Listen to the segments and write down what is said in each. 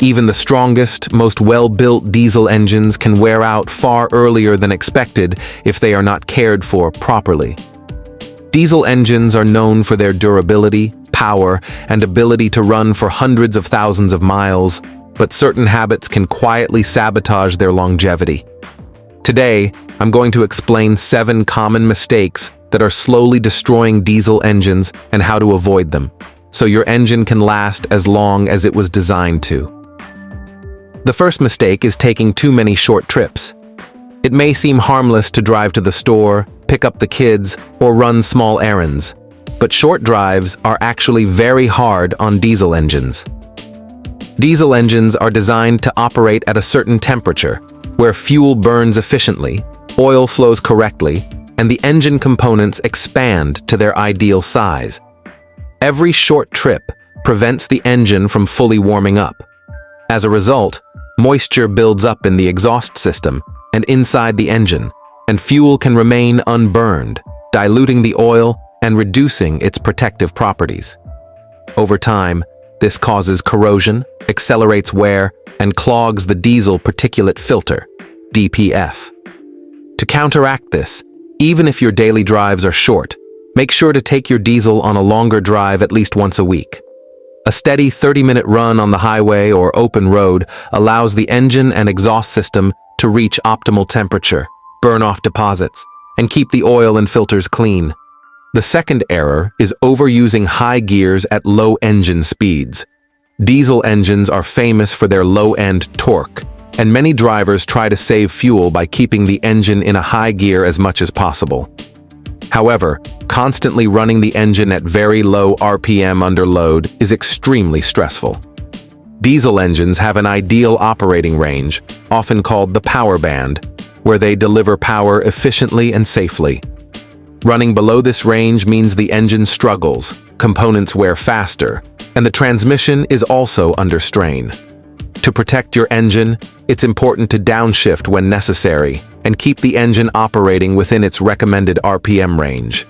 Even the strongest, most well-built diesel engines can wear out far earlier than expected if they are not cared for properly. Diesel engines are known for their durability, power, and ability to run for hundreds of thousands of miles, but certain habits can quietly sabotage their longevity. Today, I'm going to explain 7 common mistakes that are slowly destroying diesel engines and how to avoid them, so your engine can last as long as it was designed to. The first mistake is taking too many short trips. It may seem harmless to drive to the store, pick up the kids, or run small errands, but short drives are actually very hard on diesel engines. Diesel engines are designed to operate at a certain temperature, where fuel burns efficiently, oil flows correctly, and the engine components expand to their ideal size. Every short trip prevents the engine from fully warming up. As a result, moisture builds up in the exhaust system and inside the engine, and fuel can remain unburned, diluting the oil and reducing its protective properties. Over time, this causes corrosion, accelerates wear, and clogs the diesel particulate filter, DPF. To counteract this, even if your daily drives are short, make sure to take your diesel on a longer drive at least once a week. A steady 30-minute run on the highway or open road allows the engine and exhaust system to reach optimal temperature, burn off deposits, and keep the oil and filters clean. The second error is overusing high gears at low engine speeds. Diesel engines are famous for their low-end torque, and many drivers try to save fuel by keeping the engine in a high gear as much as possible. However, constantly running the engine at very low RPM under load is extremely stressful. Diesel engines have an ideal operating range, often called the power band, where they deliver power efficiently and safely. Running below this range means the engine struggles, components wear faster, and the transmission is also under strain. To protect your engine, it's important to downshift when necessary and keep the engine operating within its recommended RPM range.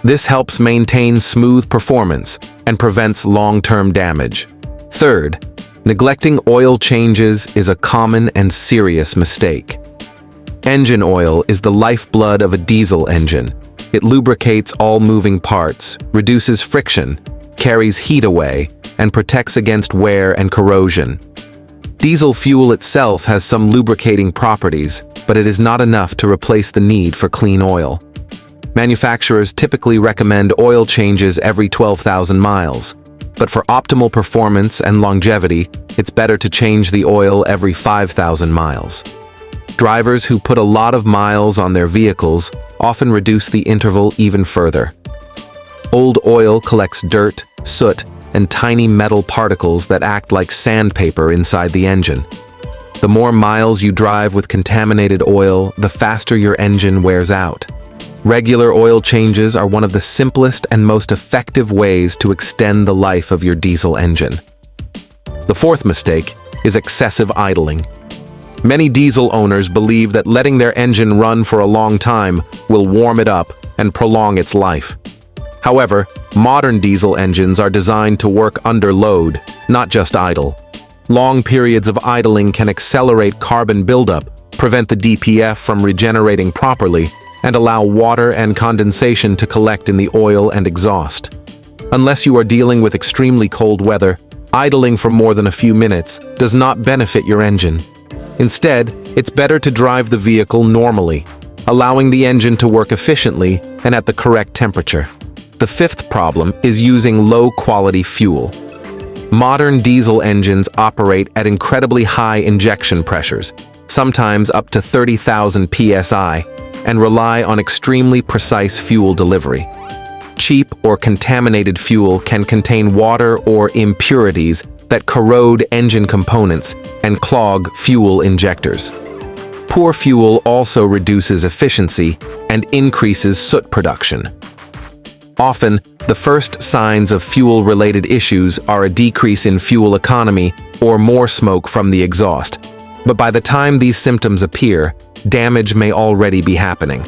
This helps maintain smooth performance and prevents long-term damage. Third, neglecting oil changes is a common and serious mistake. Engine oil is the lifeblood of a diesel engine. It lubricates all moving parts, reduces friction, carries heat away, and protects against wear and corrosion. Diesel fuel itself has some lubricating properties, but it is not enough to replace the need for clean oil. Manufacturers typically recommend oil changes every 12,000 miles, but for optimal performance and longevity, it's better to change the oil every 5,000 miles. Drivers who put a lot of miles on their vehicles often reduce the interval even further. Old oil collects dirt, soot, and tiny metal particles that act like sandpaper inside the engine. The more miles you drive with contaminated oil, the faster your engine wears out. Regular oil changes are one of the simplest and most effective ways to extend the life of your diesel engine. The fourth mistake is excessive idling. Many diesel owners believe that letting their engine run for a long time will warm it up and prolong its life. However, modern diesel engines are designed to work under load, not just idle. Long periods of idling can accelerate carbon buildup, prevent the DPF from regenerating properly, and allow water and condensation to collect in the oil and exhaust. Unless you are dealing with extremely cold weather, idling for more than a few minutes does not benefit your engine. Instead, it's better to drive the vehicle normally, allowing the engine to work efficiently and at the correct temperature. The fifth problem is using low-quality fuel. Modern diesel engines operate at incredibly high injection pressures, sometimes up to 30,000 psi, and rely on extremely precise fuel delivery. Cheap or contaminated fuel can contain water or impurities that corrode engine components and clog fuel injectors. Poor fuel also reduces efficiency and increases soot production. Often, the first signs of fuel-related issues are a decrease in fuel economy or more smoke from the exhaust. But by the time these symptoms appear, damage may already be happening.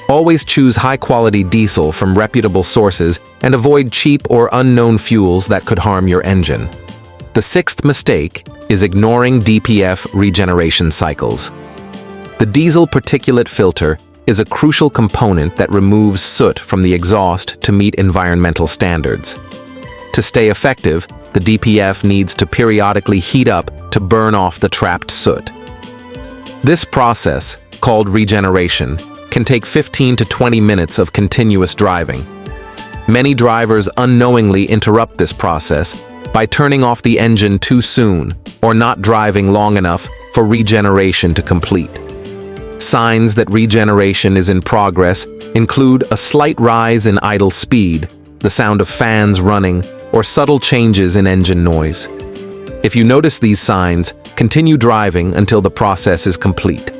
Always choose high-quality diesel from reputable sources and avoid cheap or unknown fuels that could harm your engine. The sixth mistake is ignoring DPF regeneration cycles. The diesel particulate filter is a crucial component that removes soot from the exhaust to meet environmental standards. To stay effective, the DPF needs to periodically heat up to burn off the trapped soot. This process, called regeneration, can take 15 to 20 minutes of continuous driving. Many drivers unknowingly interrupt this process by turning off the engine too soon or not driving long enough for regeneration to complete. Signs that regeneration is in progress include a slight rise in idle speed, the sound of fans running, or subtle changes in engine noise. If you notice these signs, continue driving until the process is complete.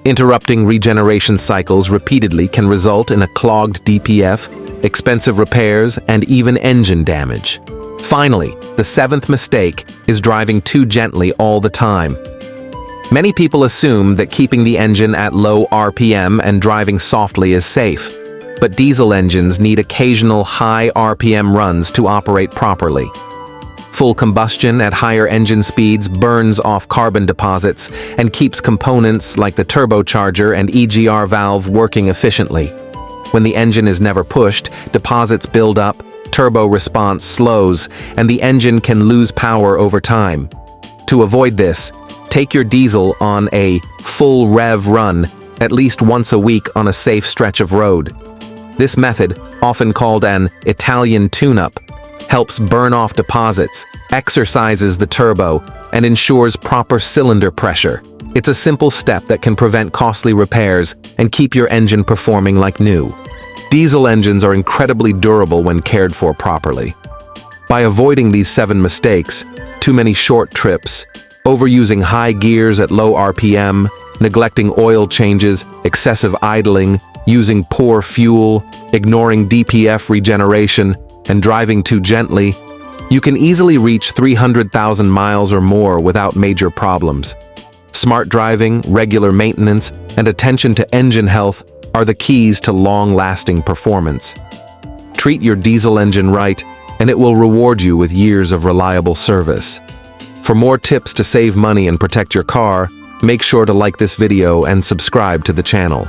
Interrupting regeneration cycles repeatedly can result in a clogged DPF, expensive repairs, and even engine damage. Finally, the seventh mistake is driving too gently all the time. Many people assume that keeping the engine at low RPM and driving softly is safe, but diesel engines need occasional high RPM runs to operate properly. Full combustion at higher engine speeds burns off carbon deposits and keeps components like the turbocharger and EGR valve working efficiently. When the engine is never pushed, deposits build up, turbo response slows, and the engine can lose power over time. To avoid this, take your diesel on a full rev run at least once a week on a safe stretch of road. This method, often called an Italian tune-up, helps burn off deposits, exercises the turbo, and ensures proper cylinder pressure. It's a simple step that can prevent costly repairs and keep your engine performing like new. Diesel engines are incredibly durable when cared for properly. By avoiding these 7 mistakes, too many short trips, overusing high gears at low RPM, neglecting oil changes, excessive idling, using poor fuel, ignoring DPF regeneration, and driving too gently, you can easily reach 300,000 miles or more without major problems. Smart driving, regular maintenance, and attention to engine health are the keys to long-lasting performance. Treat your diesel engine right, and it will reward you with years of reliable service. For more tips to save money and protect your car, make sure to like this video and subscribe to the channel.